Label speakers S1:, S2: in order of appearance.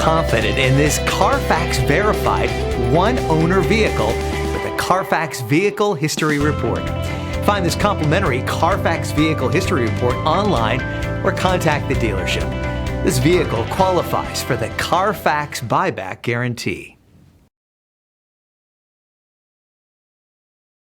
S1: confident in this Carfax verified one-owner vehicle with a Carfax Vehicle History Report. Find this complimentary Carfax Vehicle History Report online or contact the dealership. This vehicle qualifies for the Carfax Buyback Guarantee.